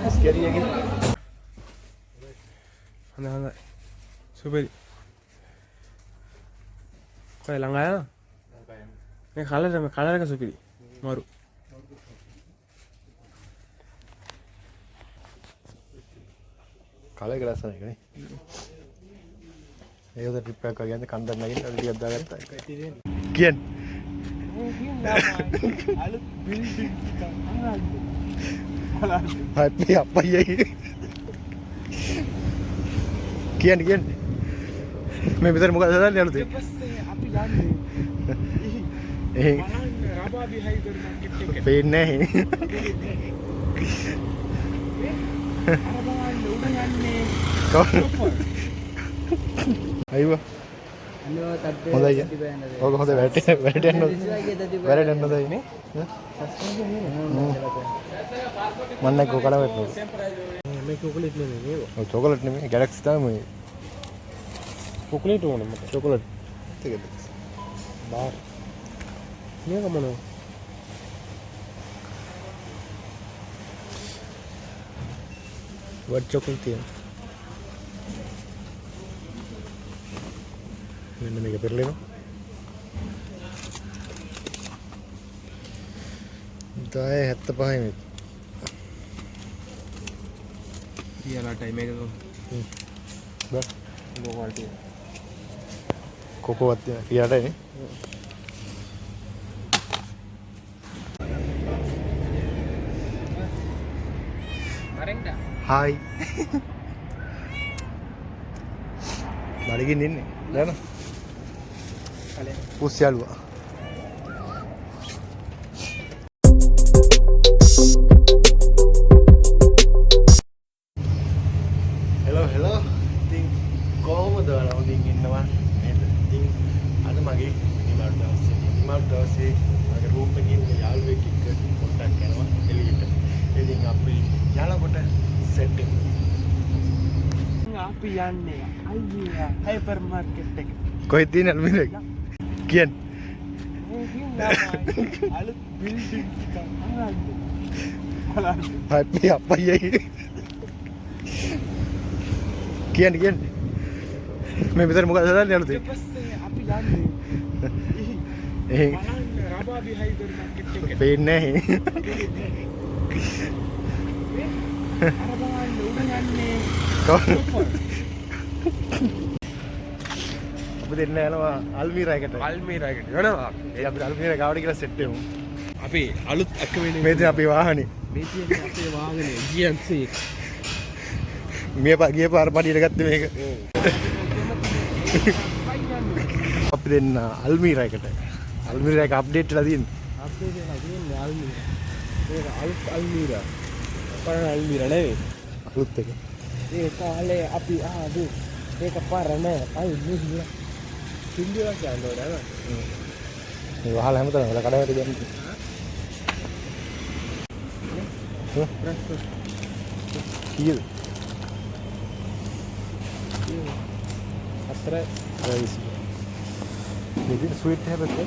Scary again. Handa. Super. Kau langgar ya? Ini color ka super. Maru. Color kelas ni kan? Ini udah trip pack lagi, kandar lagi, tadi dia dah kata. Kian. Alu building kita. Happy apa ya ini? Kian. मैं भीतर मुका ज़्यादा नहीं आलते। बस आप ही जान दे। राबा भी है इधर मार्केट के। पेड़ नहीं। राबा लोगों ने कौन? आयुवा। होता ही है। और होते बैठे अंदर ही नहीं? मन को कड़ा बैठो। मैं चॉकलेट नहीं वो। चॉकलेट नहीं गैलेक्सी था मैं। चॉकलेट होने मतलब चॉकलेट ठीक है बाहर नहीं का मनो व्हाइट चॉकलेट है मैंने मेरे पेर लेना दाए हत्ता पाए में ये वाला टाइम है तो बस वो क्वालिटी कोको आती है यार है हाय बारीकी नहीं है ना पूछ चालू हेलो think කොහොමද ඔයාලා ඉන්නවා නේද ඉතින් අද මගේ නිමාඩු දවසේ මගේ රූම් එකේ ඉන්න යාළුවෙක් එක්ක කොන්ටැක්ට් කරනවා එළියට ඉතින් අපි යනකොට සෙට් එක අපි යන්නේ අයියා හයිපර් මාකට් එක කොහෙද තියෙන අල්මිර එක කියන්න අලුත් බිල්ඩින් එකක් අහන්න අපි අප්පයි किया मैं भीतर मुका ज़्यादा नहीं आलते बस आप ही जान दे राबा भी है इधर मार्केट के पेड़ नहीं राबा लोगों ने कौन अब देखने वाला अल्मीरा है क्या अल्मीरा है क्या ना ये अब अल्मीरा गाड़ी के लिए सेट हूँ अभी आलूत अक्वेली मैं तो अभी वहाँ नहीं GMC मैं गया पार पानी लगाते हैं अब देना अल्मीरा है का अपडेट ला दिन अल्मीरा पर अल्मीरा नहीं अल्मीरा तक ये काले अभी दो ये कपार है आई न्यूज़ में हिंदी वाला क्या हो रहा है ना ये हाल है मतलब वाला कड़ा है तो ये अत्र राइस ये स्वीट है बच्चे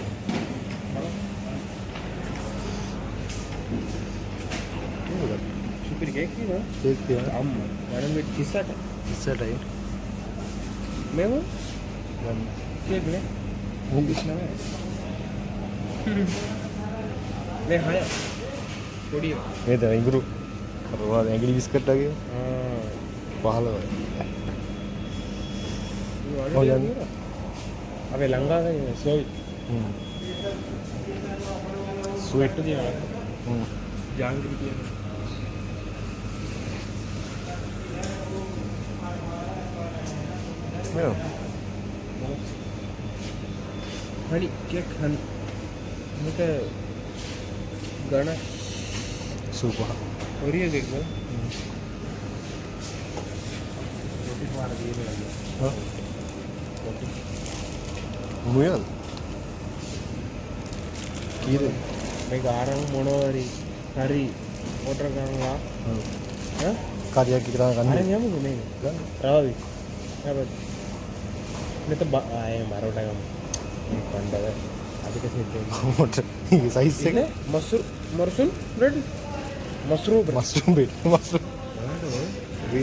सुपर केक की ना केक पे आम मैडम में किस्सा है मैं वो केक ले वो किसना है ले हाया थोड़ी ये तो इंग्रू अब वो इंग्लिश बिस्किट आ गया हां पहला हो जाएगा अबे लंगा का सोई स्वेट दिया जांग दिया मेरो हनी केक हन मुझे गाना सुपर और ये देख लो रोटी मार दिए लगे हां मुयल कीरे मैं गा रहा हूँ मोनोरी हरी ऑर्डर करूँगा हाँ कार्य की तरह करने अरे नहीं मुझे नहीं रावी क्या बात नहीं तो आए मारो टाइम पंडा है अभी कैसे मोटर ये सही से मशरूम रेडी मशरूम बेट 4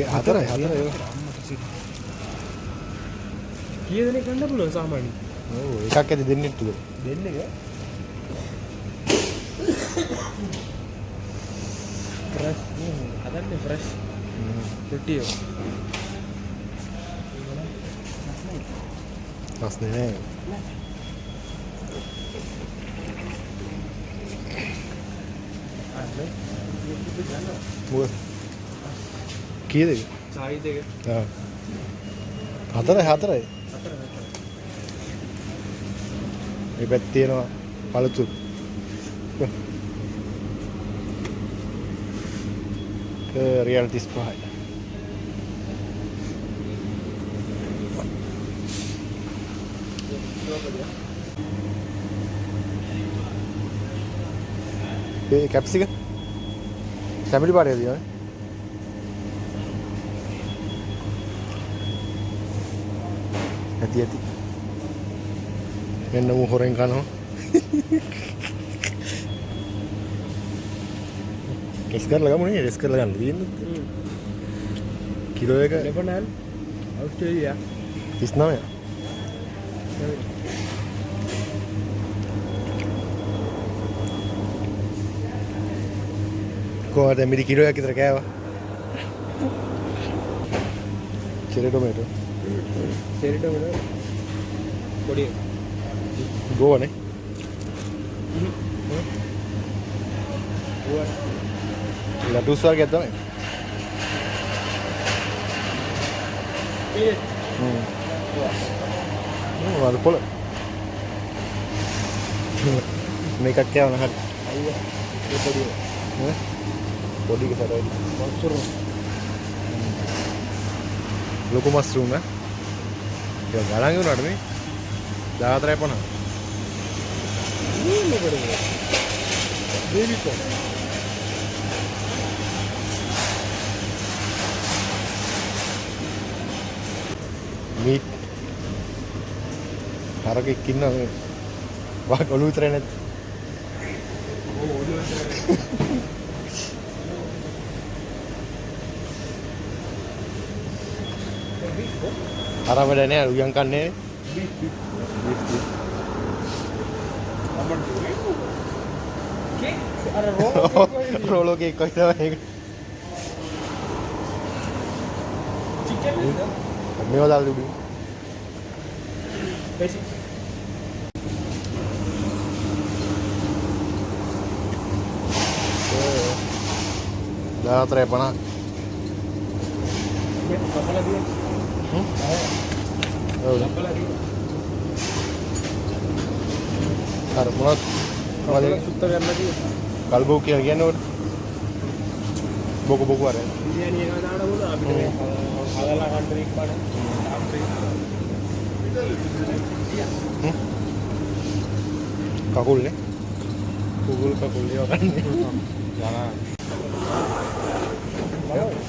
කී දෙනෙක් ගන්න පුළුවන් සාමාන්‍යයෙන්? ඔව් එකක් ඇති දෙන්නේ ටික. දෙන්නේ ෆ්‍රෙෂ් හදන්නේ ෆ්‍රෙෂ් රොටිය. රස්නේ නෑ. මොකද? කීයද? සායි දෙක. ආ. 4යි. මේ පැත්තේ තියෙනවා පළතුරු. රියල් 35යි. ඒ කැප්සිකම් ෆැමිලි පාර්ටි එකද කියන්නේ? ඇති. මෙන්න මු හොරෙන් කනවා. කෙස් කරලා ගමු නේ රෙස් කරලා ගන්න තියෙන්නේ. කිලෝ එක ලෙබනන් ඕස්ට්‍රේලියා 39. කොහොමද මිරි කිලෝ එකක් විතර කෑවා? චෙරි ටොමැටෝ පොඩි ගෝවනේ. ලටුස් වර්ගයක් තමයි. වල පොළ. මේකක් කෑවන හරි. අයියා ඒ පොඩි පොඩි කරයි. මස්රුම් ලොකු මස්රුම් ඈ. ඒක ගලන් වුණාට මේ 14.50. මේ මොකද? බේබි කොන්. මීට් හරකෙක් ඉන්නවා මේ වාක් ඔලුව විතරේ නැත්. ඕ ඔළුව අර වැඩ නෑ උයන් කන්නේ. රෝලෝ කේක් කොයි තමයි ඒක. චිකන් මේවා දාලා දුන්නේ. බේසික් 14.50. මේ කපලා දියන් ඔව්. කපලා දියන් අර මොනවද? කපලා සුත්ත කරලා දියන් කල්බෝ කියලා කියන්නේ උඩ. බොකු අර. බිරියානි එක දාන්න ඕන අපිට මේ හදලා කන්න එක පාඩ. කකුල්නේ. කකුල් ඒවා කන්නේ. යනා.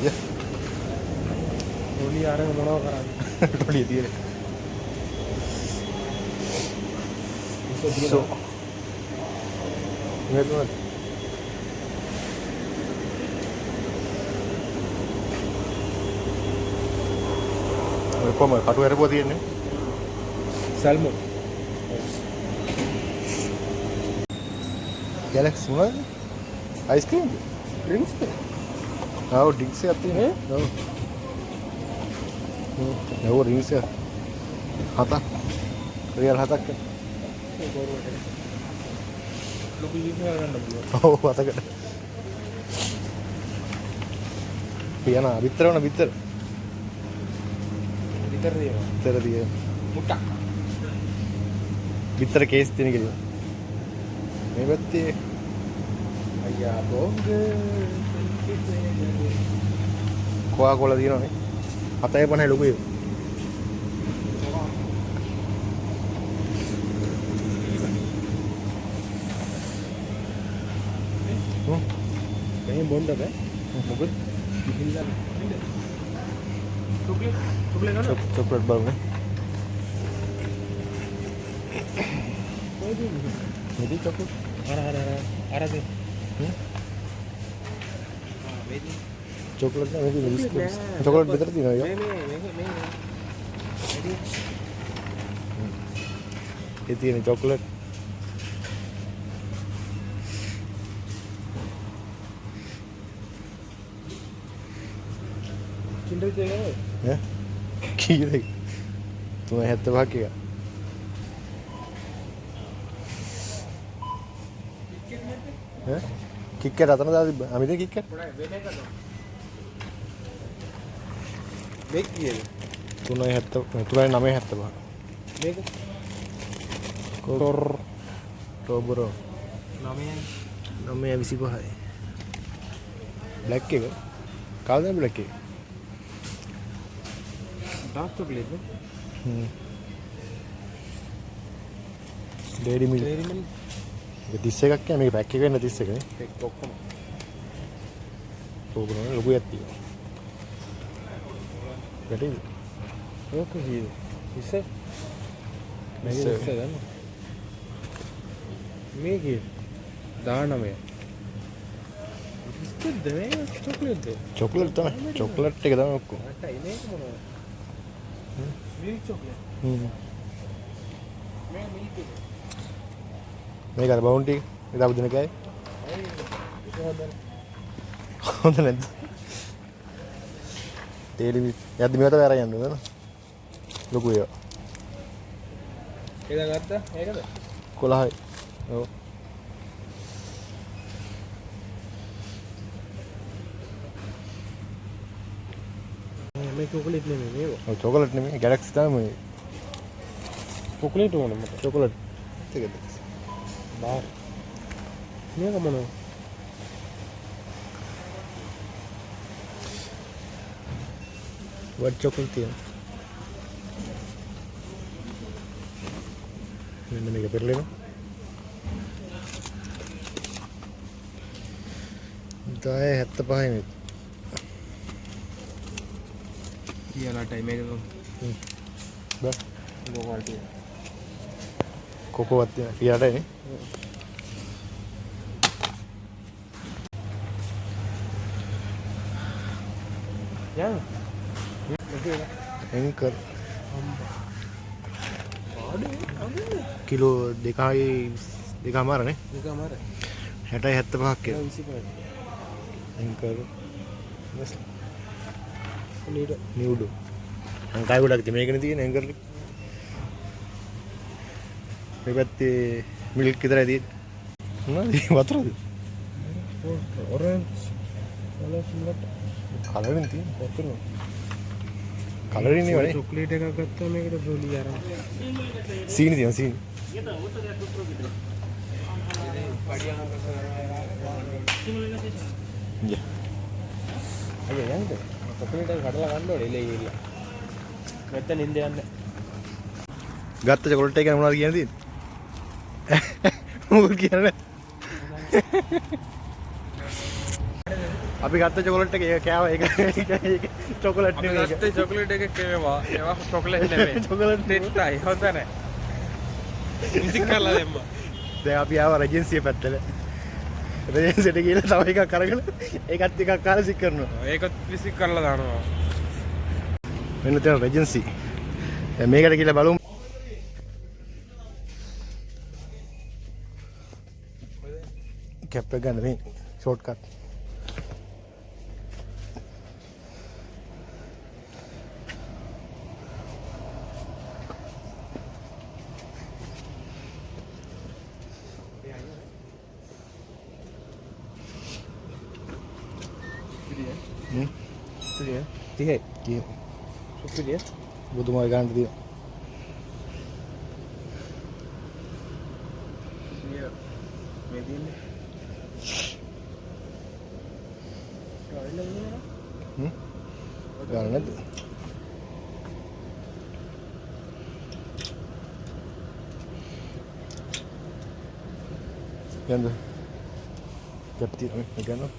ය. රොලි ආරම මොනව කරන්නේ? රොලි තියෙන්නේ. So. මෙතන කොහොම කටු ඇරපුවා තියෙන්නේ? සල්මොන්. Galaxy මොනවද? අයිස්ක්‍රීම්? ඩ්‍රින්ක්ස් ආව ඩ්‍රින්ක්ස් එකක් තියෙනවා. ඔව්. ඔව් ඩ්‍රින්ක්ස් එක. 7ක්. රියල් 7ක්. ලොකු ඉන්නේ ගන්න පුළුවන්. ඔව් 7කට. පියනා විතර වුණා විතර. විතර දෙනවා. විතර දිය. මුට්ටක්. විතර කේස් තියෙන කියලා. මේ පැත්තේ අයියා බොංග කොයා කොලා තියෙනවනේ. 7.50 ලොකු ඒක. මේ බොණ්ඩ බෑ. මොකද? ගිහිල්ලා චොක්ලේට් ගන්න. චොක්ලේට් බලන්න. මෙදි චොක්ලේට් අර දේ. මේදී. චොක්ලට් නෙමෙයි බිස්කට්. චොක්ලට් විතර තියෙනවා ඒක. මේ ඒ තියෙන චොක්ලට්. කින්ඩර් ජොයි එක ඈ කීයද? 375ක් එක. ඈ කික්කට් අතන දාලා තිබ්බා. අමිතේ කික්කට්. වෙන එකද මේක කීයද 3.975. මේක කොර් ටෝබරෝ 9යි 925යි. බ්ලැක් එක. කවුද බ්ලැක් එක? ඩාර්ක් චොක්ලේට් නේ ඩේරි මිල්ක්. ඩේරි මිල්ක් ඒක 31ක් කියන්නේ මේක පැක් එක වෙන 31 නේ. ඒක ඔක්කොම ටෝබරෝ ලොකුයක් තියෙනවා. වැටෙයිද? ඕක කීයද 20 මේක 20 20 ගන්න මේ කීයද 19 බිස්කට් ද මේ චොක්ලේට් ද චොක්ලට් තමයි. චොක්ලට් එක තමයි ඔක්කොම. අටයි මේක මොනවද මිල්ක් චොක්ලේට් මේ මිල්ක් එක මේක අර බවුන්ටි එක. ඒක අපු දෙන කෑයි. හොඳ නැද්ද? Daily milk. යද්දි මේකට වැර යන්න ඕන. ලොකු ඒවා. ඒක ගත්තා ඒකද 11යි. ඔව්. මේ චොක්ලේට් නෙමෙයි මේක ඔව් චොකලට් නෙමෙයි ගැලැක්සි තමයි. චොක්ලේට් ඕන මට චොකලට්. ඒකද? බාර් මේක මොනවද වයිට් චොකලට් තියෙනවා. මෙන්න මේක පෙරලෙනවා. 10.75 නේ. කියලාටයි මේක බා ගෝවල්ටි කොකෝවත් තියෙනවා. පියාටයි නේ. යන්න එන්කර් ආඩේ අගන්නේ කිලෝ 2.5නේ. මේක අමාර 60.75ක් කියලා. 25 එන්කර් නීඩ නිවුඩු. අංකයි ගොඩක් තියෙන මේකනේ තියෙන එන්කර් එක. මේ පැත්තේ මිල්ක් විතරයි තියෙන්නේ. මොනවද වතුරද? ඔරෙන්ජ් ඔලස්ලට කලරින් තියෙන. වතුර කලරින් නේ. චොක්ලේට් එකක් ගත්තා මේකට බොලි අරන් සීනි තියෙනවා සීනි. යා. අයියා යන්නද චොක්ලේට් එක කඩලා ගන්න ඕනේ එලේ ගිහලා නැත්නම් නින්ද යන්නේ ගත්ත චොකලට් එක ගැන මොනවද කියන්න තියෙන්නේ? මොකද කියන්නේ? අපි ගත්ත චොකලට් එක ඒක කෑවා ඒක චොකලට් නෙමෙයි ඒක. ගත්ත චොක්ලේට් එක කේවා ඒවා චොක්ලේට් නෙමෙයි චොකලට් දෙත්තයි හොඳ නැහැ විසික් කරලා දෙන්න දැන් අපි ආවා රෙජෙන්සිය පැත්තට. රෙජෙන්සියට ගිහලා තව එකක් අරගෙන ඒකත් එකක් කාලා සික් කරනවා. ඒකත් විසික් කරලා දානවා මෙන්න තියෙන රෙජෙන්සි. දැන් මේකට කියලා බලමු. කැප් එක ගන්න මේ ෂෝට් කට්. පිළිය 30යි කිය සුපිරිය බුදුමායි ගන්න තියෙනවා. මේ තියෙන්නේ ගන්න නැද්ද? ගන්න. කැප් තියෙනවා මේ ගන්න.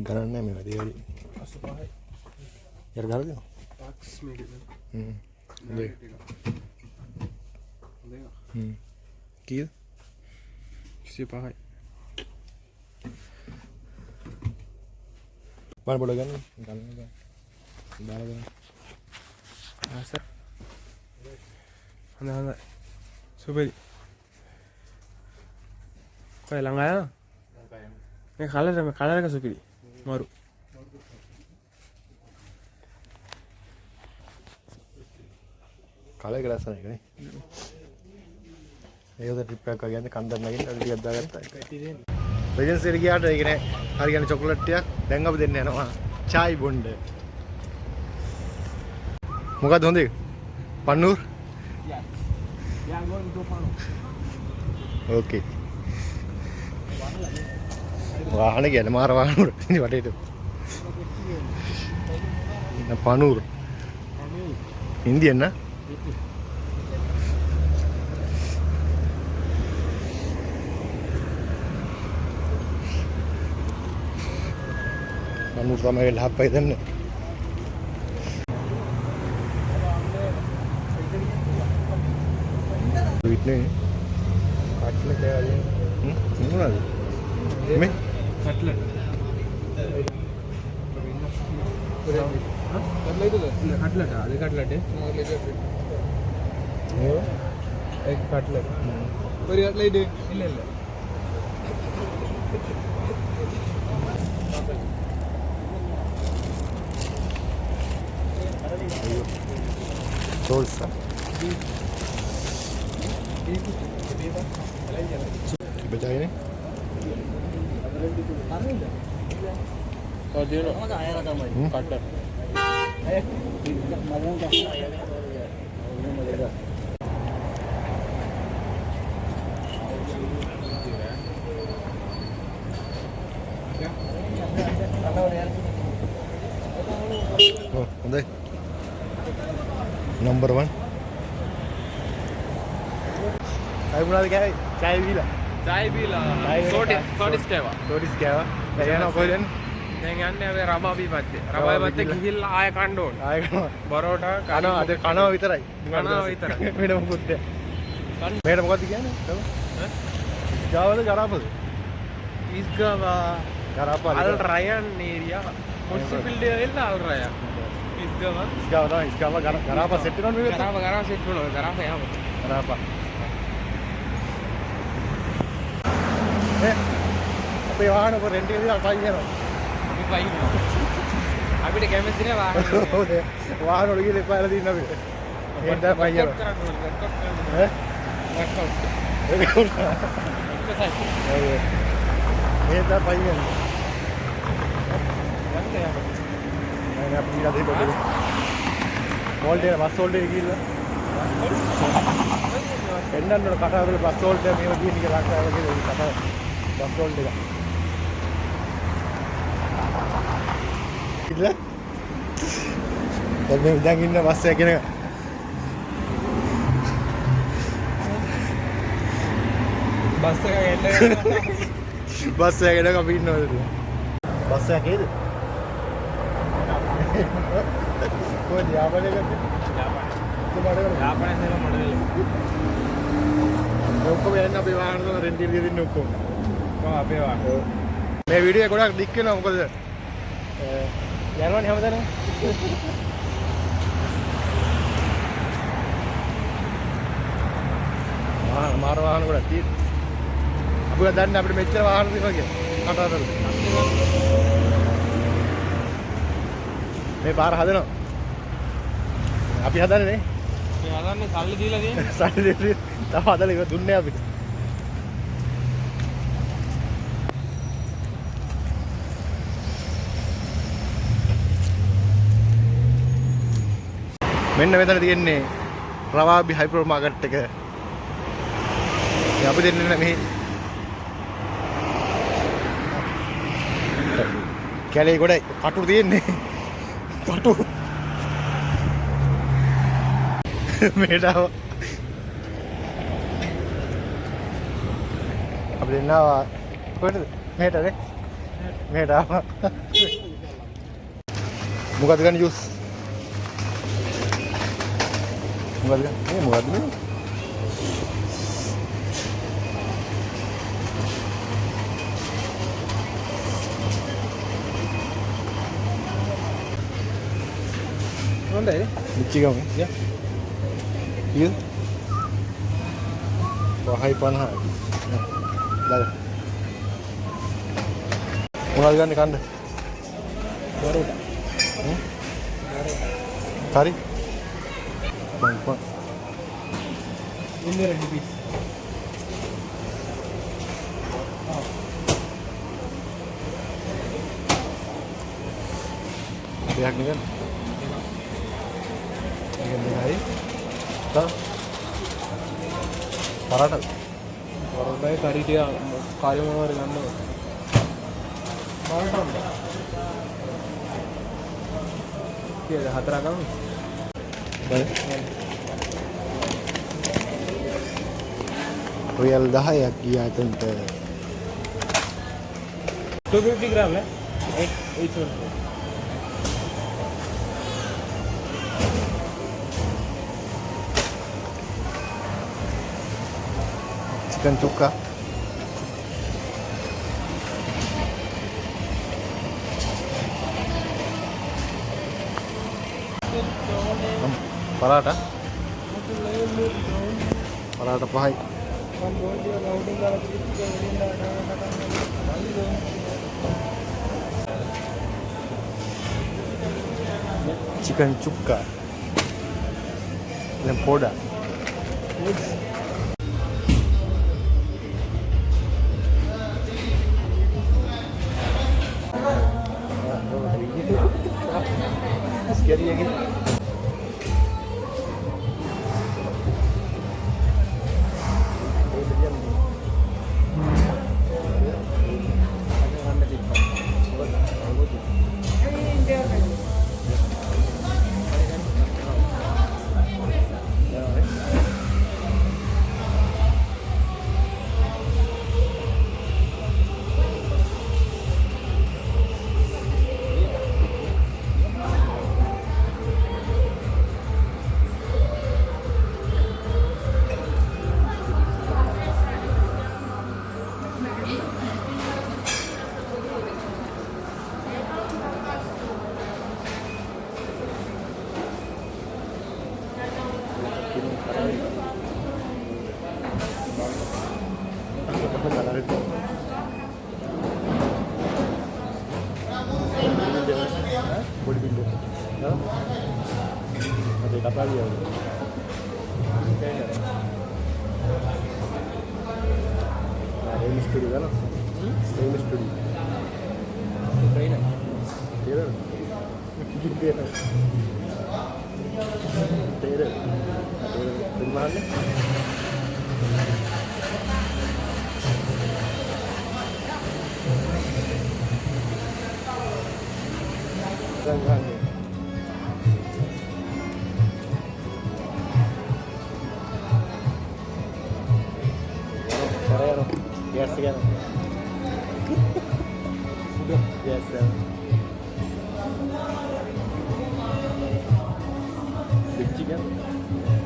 ගණන් නැහැ මේ වැඩි වැඩි 85යි යට ගහලා දෙනවා ටැක්ස් මේකේ හොඳයි කීයද 25යි බල බල ගන්න දාලා ගන්න ආස හොඳයි සුපිරි කොයි ළඟ ආයා මේ කලර් එක සුපිරි මරු කාලේ ගලසන එකනේ ඒකද ට්‍රිප් එකක් වගේ යන්නේ කන්දක් නැගින්න අද ටිකක් දාගත්තා රෙජන්ස් එකට ගියාට ඒ කියන්නේ හරියන්නේ චොකලට් ටිකක් දැන් අපි දෙන්න යනවා චායි බොන්න මොකක්ද හොඳේ පන්නූර් ඕකේ වාහන කියන්නේ මාර වාහන උඩ ඉතින් වටේට පන්නූර් ඉන්දියන් නා පන්නූර් තමයි ලහප්පයි දෙන්නේ විත්නේ කට්ලට් එක මොනවද මේ cutlet Dolsa. Bajaj ni? Oh dia nak kata Oh, andai. Number 1. Saya mulai guys, chai bila. Chai bila. Sotis keva. Sotis keva. Saya nak koin. දැන් යන්නේ අපි රබාබි පැත්තේ. රබාබි පැත්තේ ගිහිල්ලා ආය කන්න ඕන. ආය කනවා. බරෝටා කනවා අද කනවා විතරයි. කනවා විතරයි. මෙන්න මොකුත් නැහැ. මේකට මොකද්ද කියන්නේ? ඈ? ජාවද ගරාපද? ඉස්ගවා ගරාපා. Al Rayyan area. Municipal area Al Rayyan. ඉස්ගවා. ඉස්ගවා ගරාපා සෙට් වෙනවද මේක? ගරාපා සෙට් වෙනවා. ගරාපා යම. ගරාපා. අපේ වාහන ඔබ රෙන්ට් එකේ දාලා පයින් යනවා. අපිට කැමති නෑ වාහන වාහන වල ගිහලා එපාලා දින්න අපිට. එහෙනම් තමයි පයින් යනවා. ඈ? ඒක උනා. එහෙනම් තමයි පයින් යනවා. යන්න යන්න. නෑ අපි ගිහලා දෙන්න. වෝල්ට් එක බස් වෝල්ට් එක ගිහලා. එන්නන්න කතා කරලා බස් වෝල්ට් එක මේව දින එක ලක්ෂාව කියලා කතා බස් වෝල්ට් එක. ඉල්ල. දැන් දැන් ඉන්න බස් එක කෙනෙක්. බස් එක එන්න බස් එක කෙනෙක් අපි ඉන්නවද? බස් එක කේද? කොහෙද යාපනයේ ගත්තේ? යාපනයේ ඉඳලා මොඩල් ඔක්කොම යන්න අපේ වාහන වල රෙන්ට් එක දෙන්න ඔක්කොම. කොහොම අපේ වාහන. මේ වීඩියෝ එක ගොඩක් ඩික් වෙනවා මොකද? යනවනේ හැමදාම. මාර වාහන ගොඩක් තියෙනවා. අපිට දන්නේ අපිට මෙච්චර වාහන තියෙනවා කියලා. කතාවද? මේ පාර හදනවා. අපි හදන්නේ නේ. මේ හදන්නේ සල්ලි දීලා තියෙන්නේ. සල්ලි දෙන්නේ. තව හදලා ඉව දුන්නේ අපිට. මෙන්න මෙතන තියෙන්නේ රවාබි හයිපර් මාකට් එක. අපි දෙන්නේ මෙහි. කැලේ ගොඩයි කටු තියෙන්නේ. කටු. මේඩාව. අපි දෙන්න ආවා කොහෙටද? මෙහෙටනේ. මෙහෙට ආවා. මොකද ගන්න ජූස්? මොකද ගන්න? මේ මොකද්ද මේ? හොඳයි. මිච්චිගම. යා. කීයද? 550. දාලා. මොනවද ගන්න කන්න? බරෝටා. Kari? Bang. Ini ready piece. Lihat ni kan? Ini hari. Dah. Parada. Parada kari dia kari mana orang anda? Parada. Dia hatra kamu? Royal 10ක් ගියා එතනට 250 gram lah. Each one. chicken cukka Parata? Parata pahai. Chicken cukka. Lempoda. Scary again. Ada kapal dia. Ini studio kan? Ini studio. Trainer. Dia. Dia. Dia. Di mana? Jangan. Yes again. Yes. Big chicken.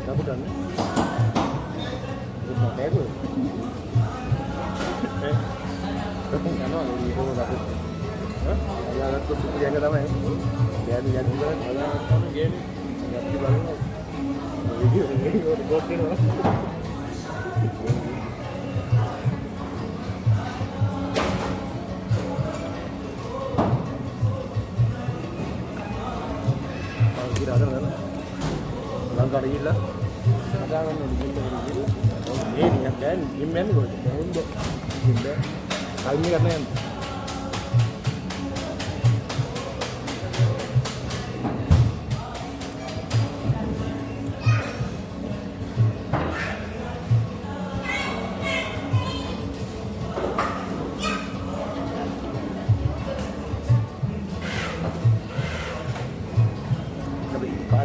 Apa kan? Itu apa itu? Kan ada di bawah apa? Hah? Ada tu suku yang ada mana? Dia juga ada kan game. Yang di bawah. Video buat ni lah. Ada mana? Langgar gila. Ada mana di gila? Ini yang kan, gimana gue? Untuk gila. Kali ini kan yang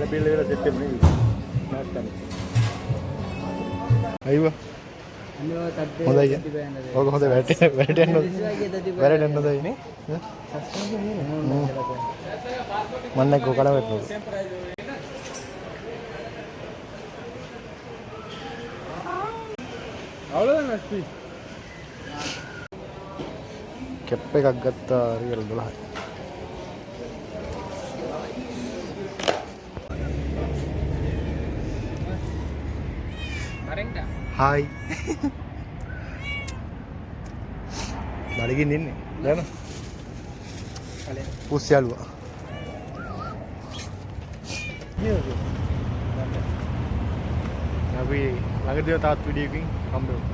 Bila set ni. Nak kan. Ayo. හොඳයි. ඕක හොඳ වැටෙන්න හොඳයි නේ. මන්නේ කොකඩ වැටුණා. අவ்வளෝதான் speed. Cap එකක් ගත්තා real 12යි. Hi. බඩගින්න ඉන්නේ. දැන්. පුස් යාළුවා. අපි ළඟදී තාත් වීඩියෝ එකකින් හම්බ වෙමු.